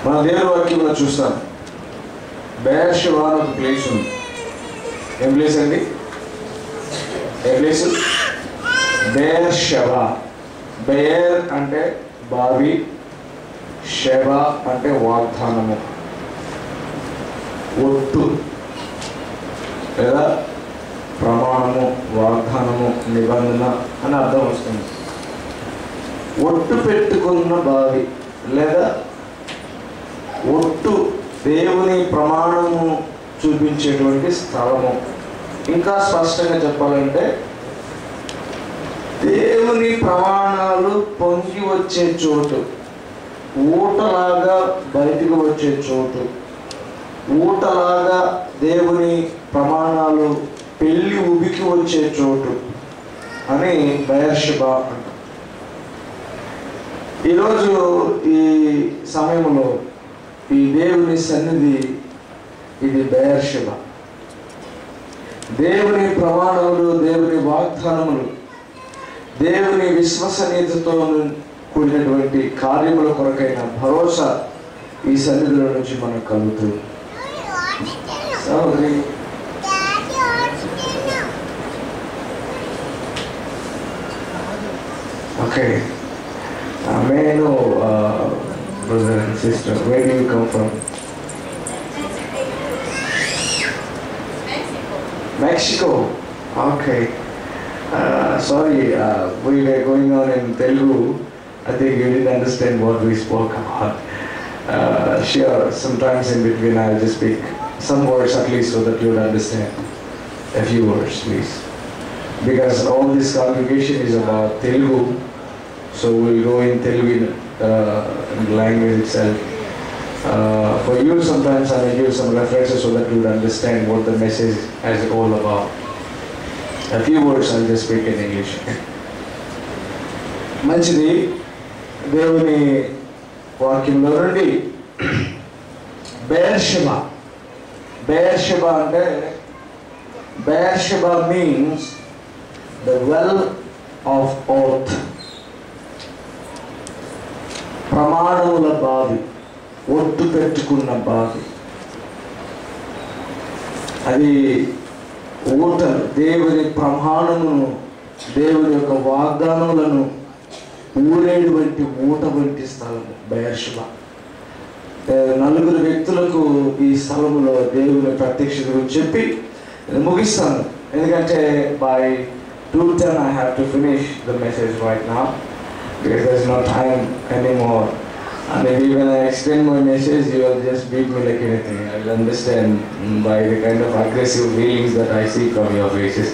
మన దేవుని వాక్యంలో చూస్తాం. బెయేర్షెబా అని ఒక ప్లేస్ ఉంది. ఏం ప్లేస్ అండి? ఏ ప్లేస్? బెయేర్షెబా. బెయేర్ అంటే బావి, షెబా అంటే వాగ్దానము, ఒట్టు లేదా ప్రమాణము, వాగ్దానము, నిబంధన అని అర్థం వస్తుంది. ఒట్టు పెట్టుకున్న బావి లేదా ఒట్టు, దేవుని ప్రమాణము చూపించేటువంటి స్థలము. ఇంకా స్పష్టంగా చెప్పాలంటే దేవుని ప్రమాణాలు పొంగి వచ్చే చోటు, ఊటలాగా బయటికి వచ్చే చోటు, ఊటలాగా దేవుని ప్రమాణాలు పెళ్ళి ఉబికి వచ్చే చోటు అని బెయేర్షెబా అంటారు. ఈరోజు ఈ సమయంలో ఈ దేవుని సన్నిధి ఇది బెయేర్షెబా. దేవుని ప్రమాణములు, దేవుని వాగ్దానములు, దేవుని విశ్వసనీయతతో కూడినటువంటి కార్యముల కొరకైన భరోసా ఈ సన్నిధిలో నుంచి మనకు కలుగుతుంది. Okay, may I know, brother and sister, where do you come from? Mexico. Okay. Sorry, we were going on in Telugu. I think you didn't understand what we spoke about. Sure, sometimes in between I'll just speak some words at least so that you'll understand a few words, please. Because all this congregation is about Telugu, so we'll go in Telugu language itself. For you, sometimes I will give some references so that you'll understand what the message is all about. A few words I'll just speak in English. మంచిది, దేవుని వాక్యంలో నుండి Beersheba. Beersheba అంటే, Beersheba means the well of oath, ప్రమాణముల బావి, ఒట్టు పెట్టుకున్న బావి. అది ఊటలు, దేవుని ప్రమాణమును, దేవుని యొక్క వాగ్దానములను ఊరేడు వంటి ఊట వంటి స్థలము బెయేర్షెబా. 4 వ్యక్తులకు ఈ స్థలములో దేవుని ప్రత్యక్షత గురించి చెప్పి ముగిస్తాను. ఎందుకంటే by 2:10 I have to finish the message right now because there's no time anymore. And maybe when I extend my message, you will just beat me like anything. I will understand by the kind of aggressive feelings that I see from your faces.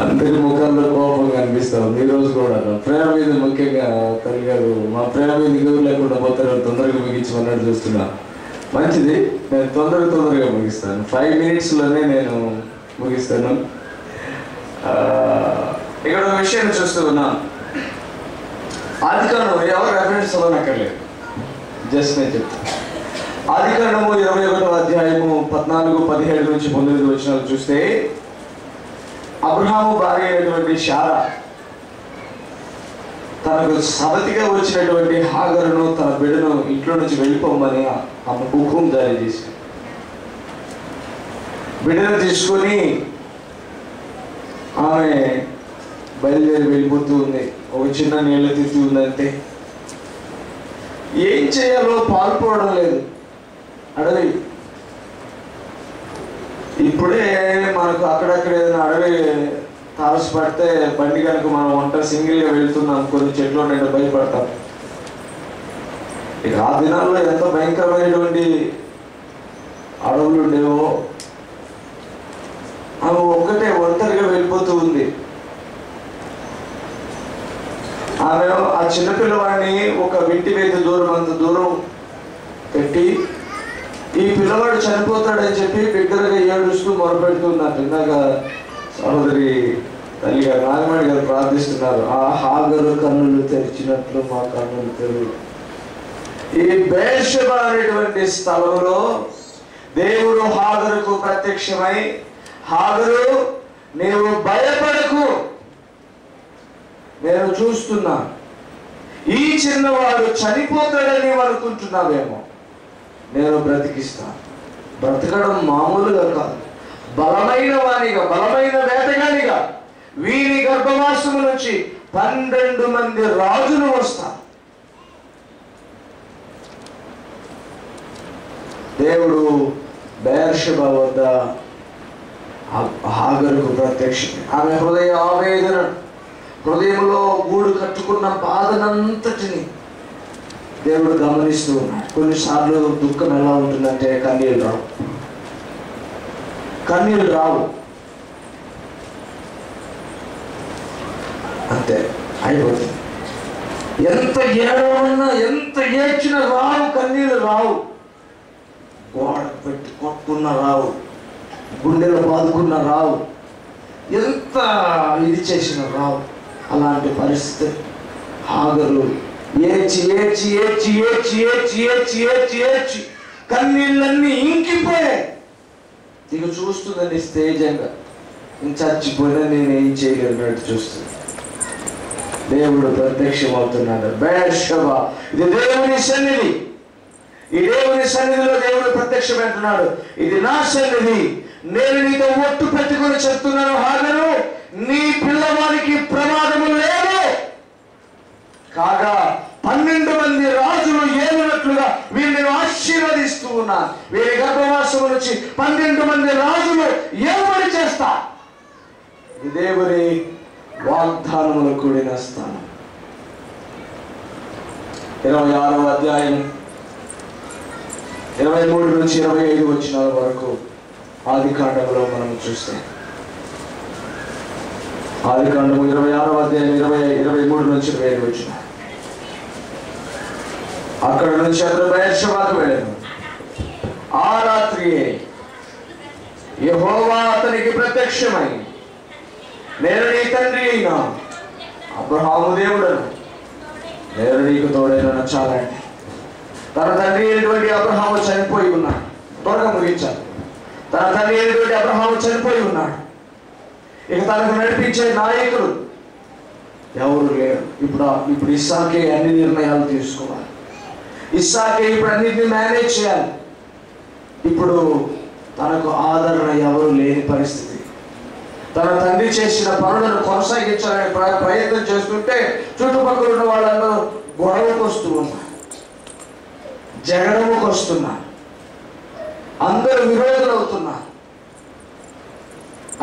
అందరి ముఖాల్లో కోపం కనిపిస్తాం. ఈరోజు కూడా ప్రేమ మీద ముఖ్యంగా తల్లి గారు, మా ప్రేమ మీద గౌరు లేకుండా పోతారు, తొందరగా ముగించమన్నాడు. చూస్తున్నా, మంచిది, నేను తొందరగా ముగిస్తాను. 5 minutesలోనే నేను ముగిస్తాను. ఇక్కడ ఒక విషయాన్ని చూస్తూ ఉన్నాను. ఆదికాండము, ఎవరు రెఫరెన్స్ చదవనక్కర్లేదు, జస్ట్ నేను చెప్తాను. ఆదికాండము 21వ అధ్యాయము 14, 17 నుంచి 19 వచనాలు చూస్తే, అబ్రహాము భార్య అయినటువంటి శారా తనకు సవతిగా వచ్చినటువంటి హాగరును, తన బిడ్డను ఇంట్లో నుంచి వెళ్ళిపోమని ఆమె హుకుం జారీ చేసి, బిడ్డను తీసుకొని ఆమె బయలుదేరి వెళ్ళిపోతూ ఉంది. ఒక చిన్న నీళ్ళ తిత్తి ఉందంటే ఏం చేయాలో పాల్పోవడం లేదు. అడవి, ఇప్పుడే మనకు అక్కడక్కడ ఏదైనా అడవి తారసపడితే బండి కనుక మనం సింగిల్గా వెళ్తున్నాం, కొన్ని చెట్లు నిండా భయపడతాం. ఇక ఆ దినాల్లో ఎంత భయంకరమైనటువంటి అడవులు ఉండేవో. ఆమె ఒక్కటే ఒంటరిగా వెళ్ళిపోతూ ఉంది. ఆమె ఆ చిన్నపిల్లవాడిని ఒక ఇంటి మీద అంత దూరం పెట్టి, ఈ పిల్లవాడు చనిపోతాడని చెప్పి బిగ్గరగా ఏడుస్తూ మొరపెడుతున్నారు. ఇందాక సహోదరి తల్లి గారు, నాగమణి గారు ప్రార్థిస్తున్నారు, ఆ హాగరు కన్నులు తెరిచినట్లు మా కన్నులు తెరువు. ఈ బెయేర్షెబా అనేటువంటి స్థలంలో దేవుడు హాగరుకు ప్రత్యక్షమై, హాగరు నీవు భయపడకు, నేను చూస్తున్నా. ఈ చిన్నవాడు చనిపోతాడని అనుకుంటున్నావేమో, నేను బ్రతికిస్తాను. బ్రతకడం మామూలుగా కాదు, బలమైన వానిగా, బలమైన వేటగానిగా. వీని గర్భవాసము నుంచి 12 మంది రాజులు వస్తారు. దేవుడు బెర్షెబా వద్ద హాగరుకు ప్రత్యక్షమే. ఆమె హృదయ ఆవేదన, హృదయంలో గూడు కట్టుకున్న బాధనంతటిని దేవుడు గమనిస్తూ ఉన్నాడు. కొన్నిసార్లు దుఃఖం ఎలా ఉంటుందంటే కన్నీళ్ళు రావు, అంతే అయిపోతుంది. ఎంత ఏడవన్నా, ఎంత ఏడ్చినా రావు, కన్నీళ్ళు రావు. గోడ పెట్టి కొట్టుకున్న రావు, గుండెలో బాదుకున్న రావు, ఎంత ఇది చేసిన రావు. అలాంటి పరిస్థితి హాగరు ఏడ్చి ఏడ్చి ఏడ్చి ఏడ్చి ఏడ్చి ఏడ్చి ఏడ్చి ఏడ్చి కన్నీళ్ళన్నీ ఇంకిపోయాయి. ఇక చూస్తుందని స్తేజంగా చచ్చిపోయినా నేను ఏం చేయగలిగినట్టు చూస్తుంది. దేవుడు ప్రత్యక్షమవుతున్నాడు. బెర్షెబా, ఇది దేవుని సన్నిధి. ఈ దేవుని సన్నిధిలో దేవుడు ప్రత్యక్షమంటున్నాడు, ఇది నా సన్నిధి, నేను నీతో ఒట్టు పెట్టుకుని చెప్తున్నాను హాగరు, నీ పిల్లవారికి ప్రమాదము లేదు. కాగా 12 మంది రాజులు ఏలినట్లుగా వీరిని ఆశీర్వదిస్తూ ఉన్నారు. వీరి గర్భవాసము నుంచి 12 మంది రాజులు ఏమని చేస్తా. దేవుని వాగ్దానములు కూడిన స్థానం. 26వ అధ్యాయం 23 నుంచి 25 వచనాల వరకు ఆదికాండములో మనం చూస్తే, ఆదికాండము 26వ అధ్యాయం 23 నుంచి 25 వచనాలు. అక్కడ నుంచి అతను బెర్షెబాకు వెళ్ళాను. ఆ రాత్రియే యెహోవా అతనికి ప్రత్యక్షమై, నేను నీ తండ్రి అయిన అబ్రహాము దేవుడను, నేను నీకు తోడైన. చాలండి. తన తండ్రి అయినటువంటి అబ్రహాము చనిపోయి ఉన్నాడు. త్వరగా ముగించాలి. తన తండ్రి అయినటువంటి అబ్రహాము చనిపోయి ఉన్నాడు. ఇక తనకు నడిపించే నాయకుడు ఎవరు లేరు. ఇప్పుడు ఇస్సాకే అన్ని నిర్ణయాలు తీసుకోవాలి. ఇస్సాకే ఇప్పుడు అన్నిటిని మేనేజ్ చేయాలి. ఇప్పుడు తనకు ఆదరణ ఎవరు లేని పరిస్థితి. తన తండ్రి చేసిన పనులను కొనసాగించాలని ప్రయత్నం చేస్తుంటే చుట్టుపక్కల ఉన్న వాళ్ళందరూ గొడవకు వస్తూ ఉన్నారు, జగడముకు వస్తున్నారు, అందరూ విరోధులు అవుతున్నారు.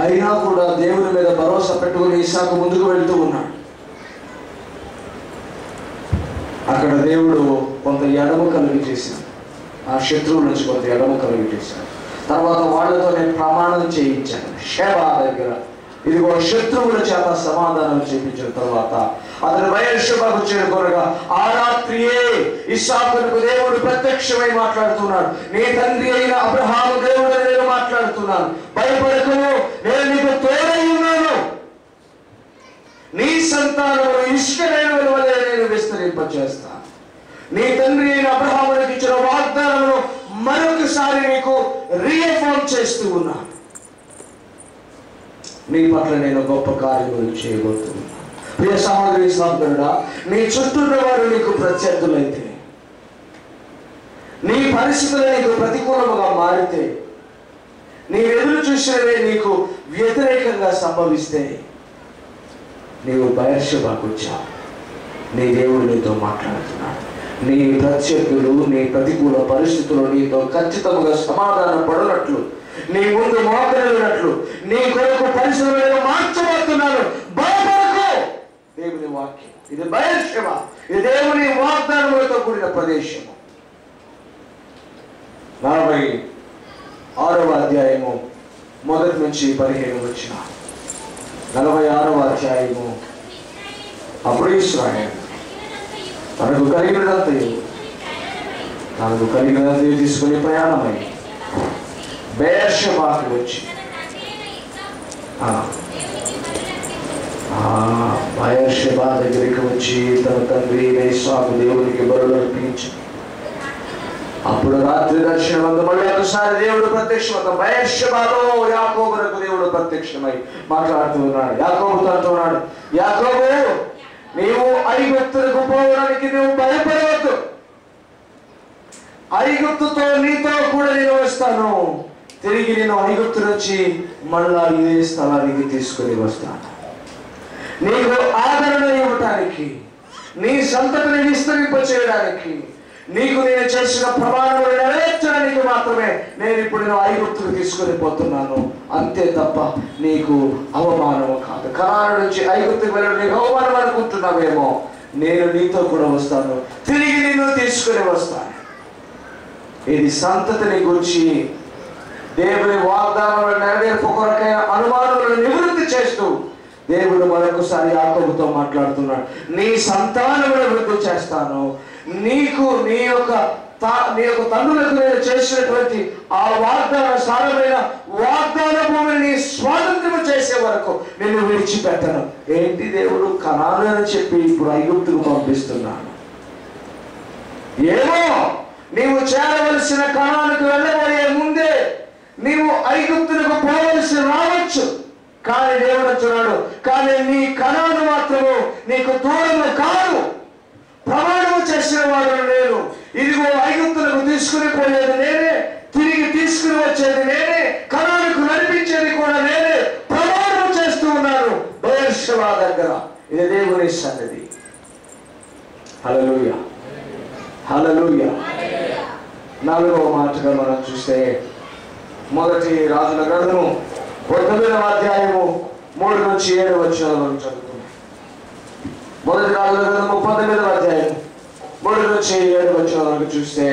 అయినా కూడా దేవుని మీద భరోసా పెట్టుకుని ఇస్సాకు ముందుకు వెళ్తూ ఉన్నాడు. అక్కడ దేవుడు కొంత ఎడమ కలుగు చేశాడు. ఆ శత్రువుల నుంచి కొంత ఎడమ కలుగు చేశాడు. తర్వాత వాళ్ళతో నేను ప్రమాణం చేయించాను షేబా దగ్గర. ఇదిగో శత్రువుల చేత సమాధానం చేయించిన తర్వాత అతను బెర్షెబాకు చేరుకోనగా ఆ రాత్రియే ఇస్సాకునకు దేవుడు ప్రత్యక్షమై మాట్లాడుతున్నాడు. నీ తండ్రి అయిన అబ్రహాము దేవుడు నేను మాట్లాడుతున్నాను, భయపడకము, నేను నీకు తోడై ఉన్నాను. నీ సంతానమును ఇసుక రేణువుల వలె నేను విస్తరింపచేస్తాను. నీ తండ్రి అయిన అబ్రహామునికి ఇచ్చిన వాగ్దానమును మరొకసారి నీకు రీఅఫర్మ్ చేస్తూ ఉన్నాను. నీ పట్ల నేను గొప్ప కార్యములు చేయబోతున్నాను. ప్రియ సహోదరి సహోదరుడా, నీ చుట్టూ వారు నీకు ప్రత్యర్థులైతే, నీ పరిస్థితులు నీకు ప్రతికూలముగా మారితే, నీ ఎదురు చూసినవే నీకు వ్యతిరేకంగా సంభవిస్తే, నీవు బెర్షెబాకు వచ్చావు. నీ దేవుడు నీతో మాట్లాడుతున్నాడు. నీ ప్రత్యర్థులు నీ ప్రతికూల పరిస్థితులు నీతో ఖచ్చితంగా సమాధానం పడినట్లు, నీ ముందు మోకరిల్లినట్లు నీ కొరకు పరిస్థితులను మార్చబోతున్నాను. భయపడకు. దేవుని వాక్యం ఇది. బెర్షెబా ఇది దేవుని వాగ్దానములతో కూడిన ప్రదేశము. 46వ అధ్యాయము 1 నుంచి 15 వచనాలు. 46వ అధ్యాయము. అప్పుడు ఇశ్రాయేలు తనకు కలిగినదంతయు తీసుకుని ప్రయాణమై బెర్షెబాకు వచ్చి బెర్షెబా దగ్గరికి వచ్చి తన తండ్రి ఇస్సాకు దేవునికి బలులు అర్పించి, అప్పుడు రాత్రి దర్శనం మళ్ళీ ఒకసారి దేవుడు ప్రత్యక్షమవుతాం. బెర్షెబాలో యాకోబునకు దేవుడు ప్రత్యక్షమై మాట్లాడుతూ ఉన్నాడు. యాకోబుతో అంటున్నాడు, యాకోబు నీవు ఐగుప్తులకు పోవడానికి నువ్వు భయపడవద్దు. ఐగుప్తుతో నీతో కూడా నేను వస్తాను. తిరిగి నేను ఐగుప్తు నుంచి మళ్ళా ఇదే స్థలానికి తీసుకుని వస్తాను. నీకు ఆదరణ ఇవ్వటానికి, నీ సంతతిని విస్తరింప చేయడానికి, నీకు నేను చేసిన ప్రమాణములు నెరవేర్చడానికి మాత్రమే నేను ఇప్పుడు నేను ఐగుప్తుకు తీసుకుని పోతున్నాను. అంతే తప్ప నీకు అవమానం కాదు. కనాను నుంచి ఐగుప్తుకు వెళ్ళడం నీకు అవమానం అనుకుంటున్నావేమో. నేను నీతో కూడా వస్తాను, తిరిగి నిన్ను తీసుకుని వస్తాను. ఇది సంతతిని గురించి దేవుని వాగ్దానాలను నెరవేర్పు కొరకైన అనుమానాలను నివృత్తి చేస్తూ దేవుడు మరొకసారి యాకోబుతో మాట్లాడుతున్నాడు. నీ సంతానమును వృద్ధి చేస్తాను. నీకు నీ యొక్క తండ్రులకు నేను చేసినటువంటి ఆ వాగ్దాన సారమైన వాగ్దాన భూమిని నీ స్వాతంత్రం చేసే వరకు నిన్ను విడిచిపెట్టను. ఏంటి దేవుడు కనాను అని చెప్పి ఇప్పుడు ఐగుప్తుకు పంపిస్తున్నాను? ఏమో, నీవు చేరవలసిన కనానుకు వెళ్ళబోయే ముందే నీవు ఐగుప్తులకు పోవలసి రావచ్చు. కానీ దేవుడు అంటున్నాడు, కానీ నీ కనాను మాత్రము నీకు దూరము కాదు. ప్రమాణము చేసిన వాడు నేను. ఇదిగో ఐగుప్తులకు తీసుకుని పోయేది నేనే, తిరిగి తీసుకుని వచ్చేది నేనే, కనానుకు నడిపించేది కూడా నేనే. ప్రమాణం చేస్తూ ఉన్నాను బెయేర్షెబా దగ్గర. ఇది దేవుని సన్నిధి. హల్లెలూయా, హల్లెలూయా. 4వ మాటగా మనం చూస్తే మొదటి రాజుల గ్రంథము 9వ అధ్యాయము 3 నుంచి 7 వచనాలు మనం చదువుతున్నాం. మొదటి రాజుల గ్రంథము 19వ అధ్యాయం 3 నుంచి 7 వచనాలు మనం చూస్తే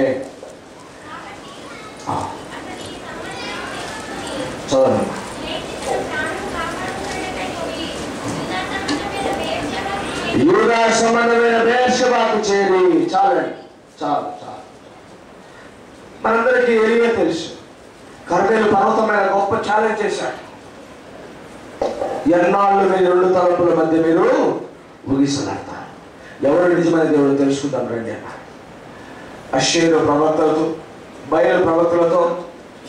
చదవండి. యూదా సంబంధమైన బెయేర్షెబాకు చేరి. చాలండి, చాలు చాలు. మనందరికీ ఎలియా తెలుసు. కర్మేలు పర్వతమైన గొప్ప ఛాలెంజ్ చేశాడు. ఎన్నాళ్ళు మీరు 2 తలుపుల మధ్య మీరు ఊగిసలాడతారు. ఎవరు నిజమైన దేవుడు తెలుసుకుంటాం రండి అన్నారు. అశ్షూరు ప్రవక్తలతో, బయలు ప్రవక్తలతో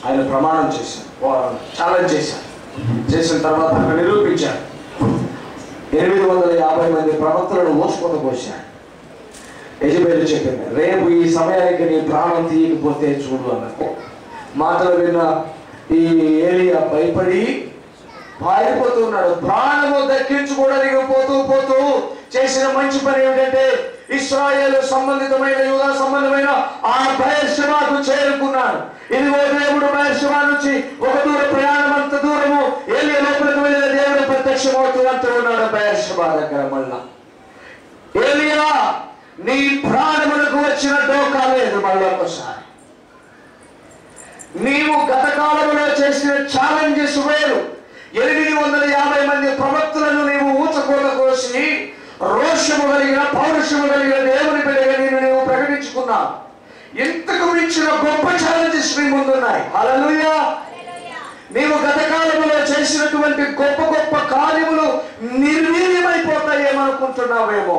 ఆయన ప్రమాణం చేశారు, ఛాలెంజ్ చేశారు. చేసిన తర్వాత అక్కడ నిరూపించారు. 850 మంది ప్రవక్తలను మోసుకొని పోశాడు. యెజబెలు చెప్పింది, రేపు ఈ సమయానికి నీ ప్రాణం తీయకపోతే చూడు అన్నది. మాటలు విన్న ఈ ఏలియా భయపడి పారిపోతున్నాడు. ప్రాణము దక్కించుకోవడానికి పోతూ చేసిన మంచి పని ఏమిటంటే ఇశ్రాయేలు సంబంధితమైన, యూదా సంబంధమైన ఆ బెయేర్షెబాకు చేరుకున్నాడు. ఇదిగో దేవుడు బెయేర్షెబా నుంచి ఒక దూర ప్రయాణం, అంత దూరము ఏలియా లోపలికి వెళ్ళిన దేవుడు ప్రత్యక్షమవుతూ ఉన్నాడు బెయేర్షెబా దగ్గర. మళ్ళా ఏలియా, నీ ప్రాణములకు వచ్చిన డోకా లేదు. మళ్ళీ ఒకసారి నీవు గత కాలంలో చేసిన ఛాలెంజెస్ వేరు. 850 మంది ప్రవక్తలను నీవు ఊచకోత కోసి రోషము కలిగిన, పౌరుషము కలిగిన దేవుని బిడ్డగా నీవు ప్రకటించుకున్నావు. ఇంతకు మించిన గొప్ప ఛాలెంజెస్ నీ ముందున్నాయి. హల్లెలూయా. నీవు గత కాలంలో చేసినటువంటి గొప్ప గొప్ప కార్యములు నిర్వీర్యమైపోతాయేమనుకుంటున్నావేమో.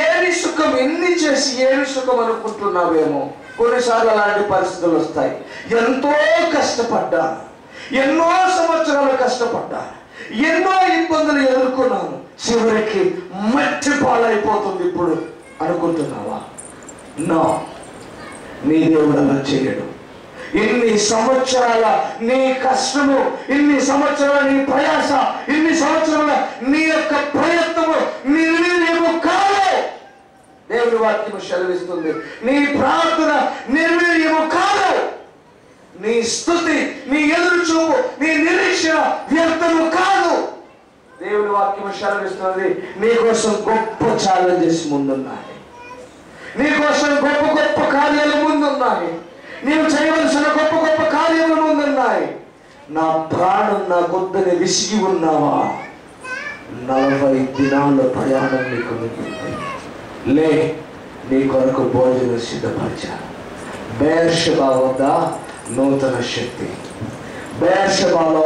ఏమి సుఖం, ఎన్ని చేసి ఏమి సుఖం అనుకుంటున్నావేమో. కొన్నిసార్లు అలాంటి పరిస్థితులు వస్తాయి. ఎంతో కష్టపడ్డాను, ఎన్నో సంవత్సరాలు కష్టపడ్డాను, ఎన్నో ఇబ్బందులు ఎదుర్కొన్నాను, చివరికి మట్టి పాలైపోతుంది ఇప్పుడు అనుకుంటున్నావా? నో, నీ దేవుడు అలా చేయడు. ఇన్ని సంవత్సరాల నీ కష్టము, ఇన్ని సంవత్సరాల నీ ప్రయాస, ఇన్ని సంవత్సరాల నీ యొక్క ప్రయత్నము నిర్వీర్యము కాదు. దేవుని వాక్యము సెలవిస్తుంది, నీ ప్రార్థన నిర్వీర్యము కాదు. నీ స్తుతి, నీ ఎదురు చూపు, నీ నిరీక్షణ వ్యర్థము కాదు. దేవుని వాక్యము సెలవిస్తుంది, నీకోసం గొప్ప ఛాలెంజెస్ ముందున్నాయి. నీకోసం గొప్ప గొప్ప కార్యాలు ముందున్నాయి. నీవు చేయవలసిన గొప్ప గొప్ప కార్యములు ముందున్నాయి. నా ప్రాణం నా కొద్దని విసిగి ఉన్నావా? 40 దినాల ప్రయాణం నీకు మిగిలింది. లే, నీ కొరకు భోజనం సిద్ధపరిచాను. బెయేర్షెబా వద్ద నూతన శక్తి, బెయేర్షెబాలో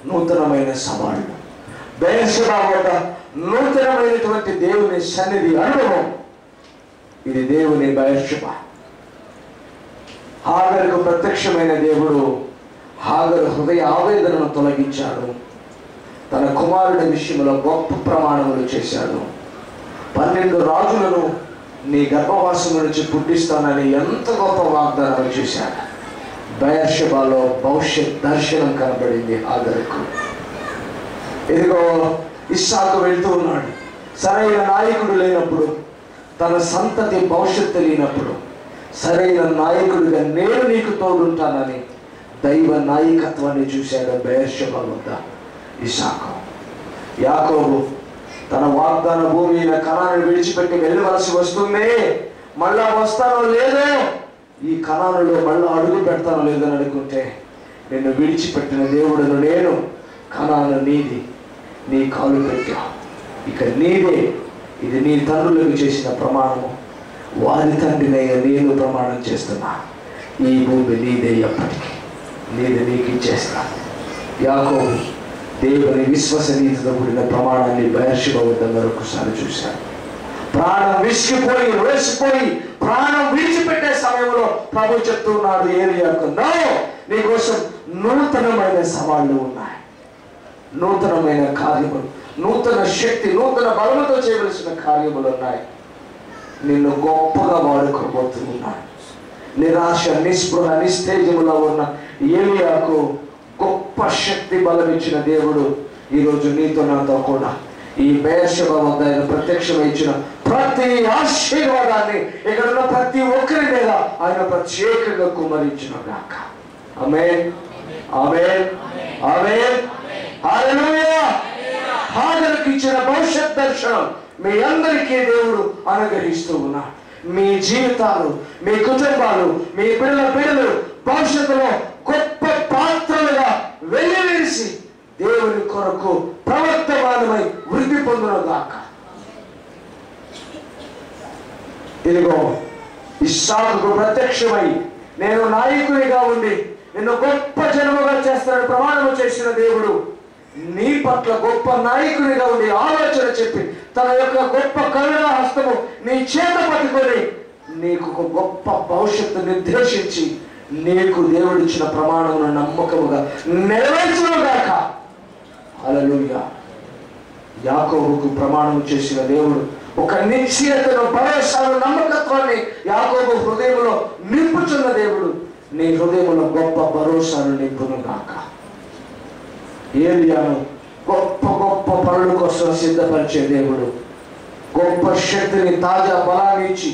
నూతనమైన సవాళ్ళు, బెయేర్షెబా వద్ద నూతనమైనటువంటి దేవుని సన్నిధి అనుభవం. ఇది దేవుని బెయేర్షెబా. హాగరుకు ప్రత్యక్షమైన దేవుడు హాగరు హృదయ ఆవేదనను తొలగించాడు. తన కుమారుడి విషయంలో గొప్ప ప్రమాణములు చేశాడు. 12 రాజులను నీ గర్భవాసం నుంచి పుట్టిస్తానని ఎంత గొప్ప వాగ్దానం చేశాడు. బెయేర్షెబాలో భవిష్యత్ దర్శనం కనబడింది హాగరుకు. ఇదిగో ఇస్సాకు వెళ్తూ ఉన్నాడు. సరైన నాయకుడు లేనప్పుడు, తన సంతతి భవిష్యత్తు లేనప్పుడు, సరైన నాయకుడిగా నేను నీకు తోడుంటానని దైవ నాయకత్వాన్ని చూశాడు బెయేర్షెబా వద్ద ఇస్సాకు. యాకోబు తన వాగ్దాన భూమి అయిన కనానుని విడిచిపెట్టి వెళ్ళవలసి వస్తుంది. మళ్ళా వస్తానో లేదో, ఈ కనానులో మళ్ళా అడుగు పెడతానో లేదని అనుకుంటే, నిన్ను విడిచిపెట్టిన దేవుడును నేను, కనాను నీది, నీ కాలు పెట్టా, ఇక నీదే, ఇది నీ తండ్రులకు చేసిన ప్రమాణము, వారి తండ్రినైనా నేను ప్రమాణం చేస్తున్నా, ఈ భూమి నీదే, ఎప్పటికీ నీది, నీకు ఇచ్చేస్తా. యాకోబు దేవుని విశ్వసనీయతతో కూడిన ప్రమాణాన్ని బెయేర్షెబా వద్ద మరొకసారి చూశాడు. ప్రాణం విసిగిపోయి వేసిపోయి ప్రాణం విడిచిపెట్టే సమయంలో ప్రభు చెప్తున్నాడు ఏలియాకు, నో, నీకోసం నూతనమైన సవాళ్లు ఉన్నాయి, నూతనమైన కార్యములు, నూతన శక్తి, నూతన బలముతో చేయవలసిన కార్యములు ఉన్నాయి. నిన్ను గొప్పగా వాడుకోబోతున్నాడు. నిరాశ, నిస్పృహ, నిస్తేజములో ఉన్న ఏలియాకు గొప్ప శక్తి బలం ఇచ్చిన దేవుడు ఈరోజు నీతో నాతో కూడా ఈ బెయేర్షెబా వద్ద ఆయన ప్రత్యక్షమై ఇచ్చిన ప్రతి ఆశీర్వాదాన్ని ఇక్కడ ఉన్న ప్రతి ఒక్కరి మీద ఆయన ప్రత్యేకంగా కుమ్మరించిన గాక. ఆమేన్, ఆమేన్, ఆమేన్, హల్లెలూయా. హాగరుకు ఇచ్చిన భవిష్యత్ దర్శనం మీ అందరికీ దేవుడు అనుగ్రహిస్తూ ఉన్నాడు. మీ జీవితాలు, మీ కుటుంబాలు, మీ పిల్లలు భవిష్యత్తులో గొప్ప పాత్రలుగా వెల్లివిరిసి దేవుని కొరకు ప్రవర్తమానమై వృద్ధి పొందునుగాక. ఇదిగో ఇస్సాకుకు ప్రత్యక్షమై నేను నాయకునిగా ఉండి నిన్ను గొప్ప జనముగా చేస్తానని ప్రమాణము చేసిన దేవుడు నీ పట్ల గొప్ప నాయకునిగా ఉండి ఆలోచన చెప్పి తన యొక్క గొప్ప కరుణా హస్తము నీ చేత పట్టుకొని నీకు ఒక గొప్ప భవిష్యత్తు నిర్దేశించి నీకు దేవుడిచ్చిన ప్రమాణమును నమ్మకముగా నెరవేర్చునుగాక. హల్లెలూయా. యాకోబుకు ప్రమాణం చేసిన దేవుడు ఒక నిశ్చయతను, భరోసాను, నమ్మకత్వాన్ని యాకోబు హృదయంలో నింపుచున్న దేవుడు నీ హృదయంలో గొప్ప భరోసాను నింపునుగాక. ఏలియాను గొప్ప గొప్ప పనుల కోసం సిద్ధపరిచే దేవుడు గొప్ప శక్తిని, తాజా బలాన్ని ఇచ్చి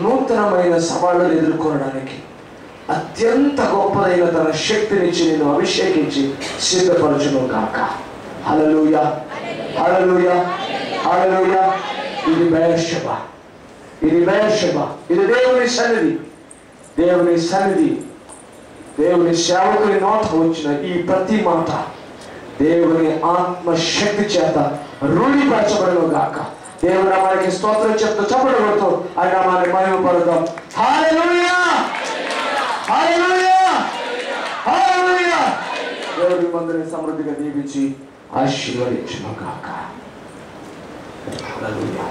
నూతనమైన సవాళ్ళను ఎదుర్కొనడానికి అత్యంత గొప్పదైన తన శక్తినిచ్చి నేను అభిషేకించి సిద్ధపరచును గాక. హల్లెలూయా, హల్లెలూయా, హల్లెలూయా. ఇది బెయేర్షెబా, ఇది బెయేర్షెబా, ఇది దేవుని సన్నిధి, దేవుని సన్నిధి. దేవుని సేవకుని నోట వచ్చిన ఈ ప్రతి మాట దేవుని ఆత్మశక్తి చేత రూఢిపరచబడును గాక. దేవుని నామానికి స్తోత్రం చెప్తూ చప్పట్లు కొడుతూ ఆయన నామాన్ని మహిమపరుద్దాం. హల్లెలూయా, హల్లెలూయా, హల్లెలూయా. దేవుడి మందిని సమృద్ధిగా దీవించి ఆశీర్వదించును గాక. హల్లెలూయా.